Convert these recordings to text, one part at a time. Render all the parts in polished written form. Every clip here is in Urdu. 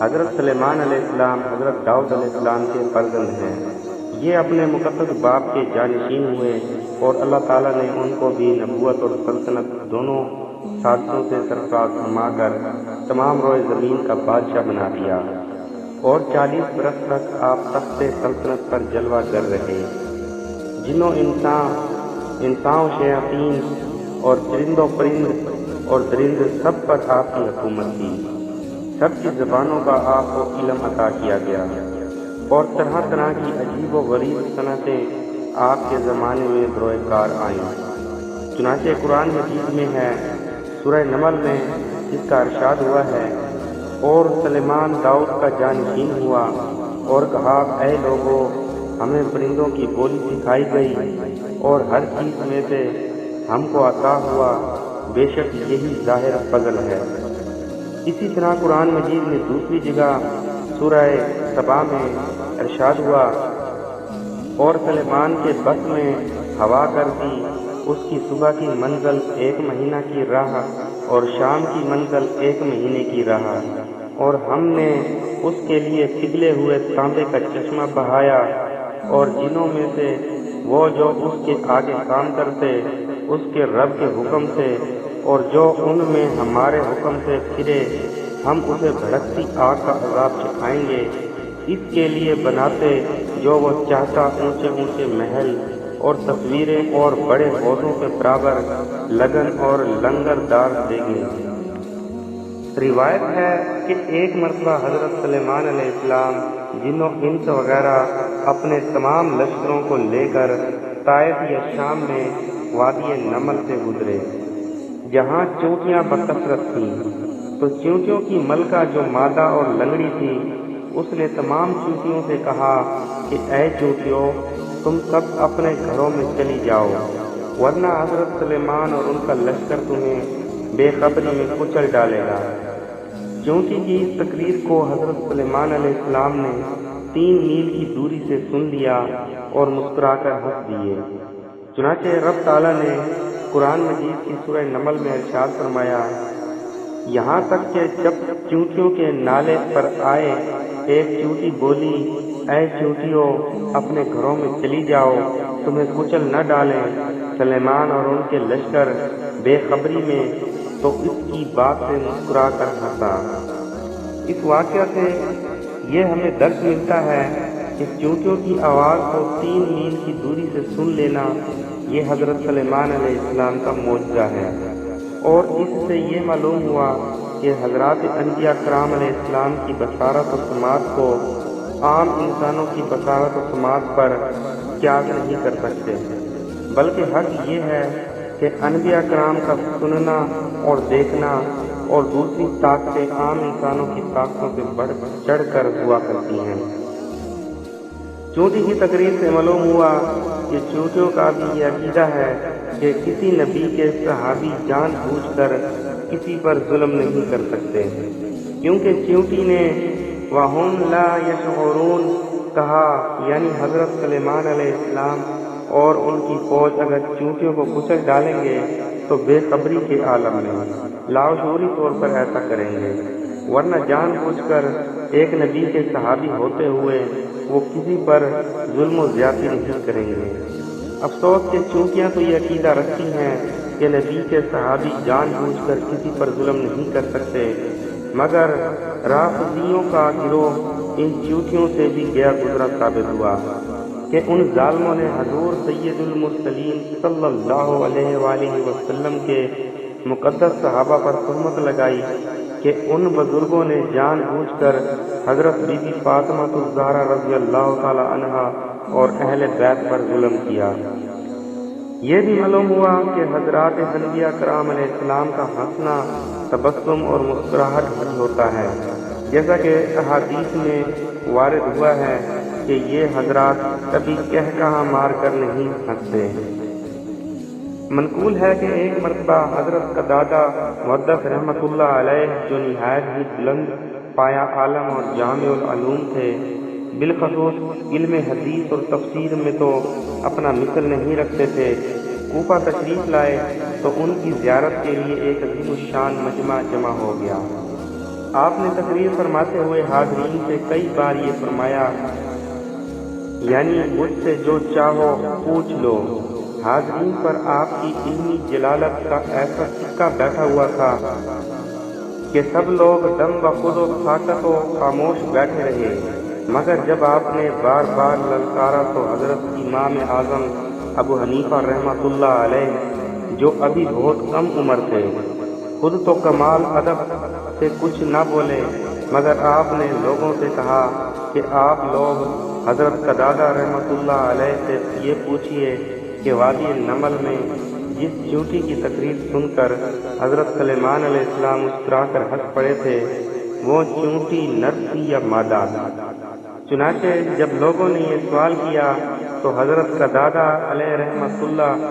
حضرت سلیمان علیہ السلام حضرت داؤد علیہ السلام کے فرزند ہیں۔ یہ اپنے مقدس باپ کے جانشین ہوئے اور اللہ تعالیٰ نے ان کو بھی نبوت اور سلطنت دونوں سادتوں سے سرفراز فرما کر تمام روئے زمین کا بادشاہ بنا دیا، اور 40 برس تک آپ تخت سلطنت پر جلوہ گر رہے۔ جنوں انسان شیاطین اور چرند و پرند اور درند سب پر آپ کی حکومت تھی۔ سب کی زبانوں کا آپ کو علم عطا کیا گیا، اور طرح طرح کی عجیب و غریب صنعتیں آپ کے زمانے میں بروئے کار آئیں۔ چنانچہ قرآن مجید میں ہے، سورہ نمل میں اس کا ارشاد ہوا ہے، اور سلیمان داؤد کا جانشین ہوا اور کہا، اے لوگو، ہمیں پرندوں کی بولی سکھائی گئی اور ہر چیز میں سے ہم کو عطا ہوا، بے شک یہی ظاہر فضل ہے۔ اسی طرح قرآن مجید میں دوسری جگہ سورہ سبا میں ارشاد ہوا، اور سلیمان کے بس میں ہوا کر دی، اس کی صبح کی منزل 1 مہینہ کی راہ اور شام کی منزل 1 مہینے کی راہ، اور ہم نے اس کے لیے پگھلے ہوئے تانبے کا چشمہ بہایا، اور جنوں میں سے وہ جو اس کے آگے کام کرتے اس کے رب کے حکم سے، اور جو ان میں ہمارے حکم سے پھرے ہم اسے بھڑکتی آگ کا عذاب چکھائیں گے۔ اس کے لیے بناتے جو وہ چاہتا اونچے اونچے محل اور تصویریں اور بڑے عہدوں کے برابر لگن اور لنگر دار دیگیں۔ روایت ہے کہ ایک مرتبہ حضرت سلیمان علیہ السلام جنوں انس وغیرہ اپنے تمام لشکروں کو لے کر طائف یا شام میں وادی نمل سے گزرے، جہاں چونٹیاں بکثرت تھیں۔ تو چونٹیوں کی ملکہ جو مادہ اور لنگڑی تھی، اس نے تمام چونٹیوں سے کہا کہ اے چونٹیوں، تم سب اپنے گھروں میں چلی جاؤ، ورنہ حضرت سلیمان اور ان کا لشکر تمہیں بے خبری میں کچل ڈالے گا۔ چونٹی کی اس تقریر کو حضرت سلیمان علیہ السلام نے 3 میل کی دوری سے سن لیا اور مسکرا کر ہنس دیے۔ چنانچہ رب تعالیٰ نے قرآن مجید کی سورہ نمل میں ارشاد فرمایا، یہاں تک کہ جب چونٹیوں کے نالے پر آئے، ایک چونٹی بولی، اے چونٹیوں، اپنے گھروں میں چلی جاؤ، تمہیں کچل نہ ڈالیں۔ سلیمان اور ان کے لشکر بے خبری میں تو اس کی بات سے مسکرا کر ہنسا۔ اس واقعہ سے یہ ہمیں درس ملتا ہے کہ چونٹیوں کی آواز کو 3 میل کی دوری سے سن لینا یہ حضرت سلیمان علیہ السلام کا معجزہ ہے، اور اس سے یہ معلوم ہوا کہ حضرات انبیاء کرام علیہ السلام کی بصارت و سماعت کو عام انسانوں کی بصارت و سماعت پر قیاس نہیں کر سکتے، بلکہ حق یہ ہے کہ انبیاء کرام کا سننا اور دیکھنا اور دوسری طاقتیں عام انسانوں کی طاقتوں سے بڑھ چڑھ کر ہوا کرتی ہیں۔ چونٹی کی تقریر سے معلوم ہوا کہ چونٹیوں کا بھی یہ عقیدہ ہے کہ کسی نبی کے صحابی جان بوجھ کر کسی پر ظلم نہیں کر سکتے، کیونکہ چونٹی نے وَهُمْ لَا يَشْعُرُونَ کہا، یعنی حضرت سلیمان علیہ السلام اور ان کی فوج اگر چونٹیوں کو کچل ڈالیں گے تو بے خبری کے عالم میں لاشعوری طور پر ایسا کریں گے، ورنہ جان بوجھ کر ایک نبی کے صحابی ہوتے ہوئے وہ کسی پر ظلم و زیادتی نہیں کریں گے۔ افسوس کہ چونٹیاں تو یہ عقیدہ رکھتی ہیں کہ نبی کے صحابی جان بوجھ کر کسی پر ظلم نہیں کر سکتے، مگر رافضیوں کا گروہ ان چونٹیوں سے بھی گیا گزرا ثابت ہوا کہ ان ظالموں نے حضور سید المرسلین صلی اللہ علیہ وآلہ وسلم کے مقدس صحابہ پر تہمت لگائی کہ ان بزرگوں نے جان بوجھ کر حضرت بی بی فاطمہ الزہرا رضی اللہ تعالی عنہا اور اہل بیت پر ظلم کیا۔ یہ بھی معلوم ہوا کہ حضرات انبیاء کرام علیہ السلام کا ہنسنا تبسم اور مسکراہٹ ہی ہوتا ہے، جیسا کہ احادیث میں وارد ہوا ہے کہ یہ حضرات کبھی کہا مار کر نہیں ہنستے۔ منقول ہے کہ ایک مرتبہ حضرت قتادہ مؤدب رحمۃ اللہ علیہ جو نہایت ہی بلند پایا عالم اور جامع العلوم تھے، بالخصوص علم حدیث اور تفسیر میں تو اپنا مثل نہیں رکھتے تھے، کوفہ تشریف لائے تو ان کی زیارت کے لیے ایک عظیم الشان مجمع جمع ہو گیا۔ آپ نے تقریر فرماتے ہوئے حاضرین سے کئی بار یہ فرمایا، یعنی مجھ سے جو چاہو پوچھ لو۔ حاضرین پر آپ کی علمی جلالت کا ایسا سکہ بیٹھا ہوا تھا کہ سب لوگ دم بخود و ساکت و خاموش بیٹھے رہے، مگر جب آپ نے بار بار للکارا تو حضرت امام اعظم ابو حنیفہ رحمۃ اللہ علیہ، جو ابھی بہت کم عمر تھے، خود تو کمال ادب سے کچھ نہ بولے، مگر آپ نے لوگوں سے کہا کہ آپ لوگ حضرت قتادہ رحمۃ اللہ علیہ سے یہ پوچھئے کہ وادی نمل میں جس چونٹی کی تقریر سن کر حضرت سلیمان علیہ السلام مسکرا کر ہنس پڑے تھے، وہ چونٹی نر تھی یا مادہ؟ چنانچہ جب لوگوں نے یہ سوال کیا تو حضرت قتادہ علیہ رحمۃ اللہ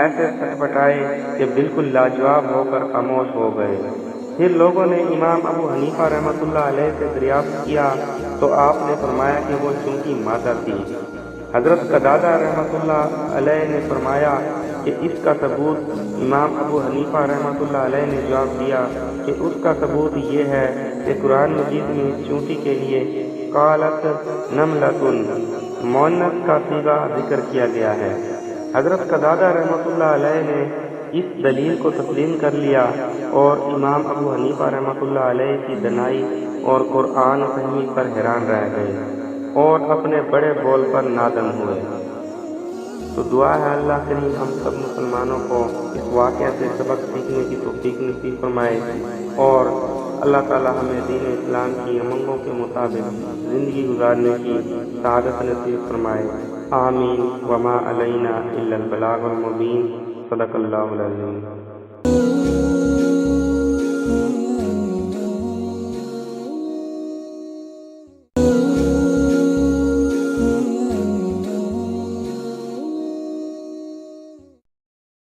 ایسے سٹپٹائے کہ بالکل لاجواب ہو کر خاموش ہو گئے۔ پھر لوگوں نے امام ابو حنیفہ رحمۃ اللہ علیہ سے دریافت کیا تو آپ نے فرمایا کہ وہ چونٹی مادہ تھی۔ حضرت قتادہ رحمۃ اللہ علیہ نے فرمایا کہ اس کا ثبوت، امام ابو حنیفہ رحمۃ اللہ علیہ نے جواب دیا کہ اس کا ثبوت یہ ہے کہ قرآن مجید میں اس چونٹی کے لیے قالت نملۃ مؤنث کا صیغہ ذکر کیا گیا ہے۔ حضرت قتادہ رحمۃ اللہ علیہ نے اس دلیل کو تسلیم کر لیا اور امام ابو حنیفہ رحمۃ اللہ علیہ کی دانائی اور قرآن فہمی پر حیران رہ گئے اور اپنے بڑے بول پر نادم ہوئے۔ تو دعا ہے اللہ کریم ہم سب مسلمانوں کو اس واقعہ سے سبق سیکھنے کی توفیق نصیب فرمائے، اور اللہ تعالی ہمیں دین اسلام کی امنگوں کے مطابق زندگی گزارنے کی سعادت نصیب فرمائے۔ آمین۔ وما علینا الا البلاغ المبین۔ صدق اللہ العظیم۔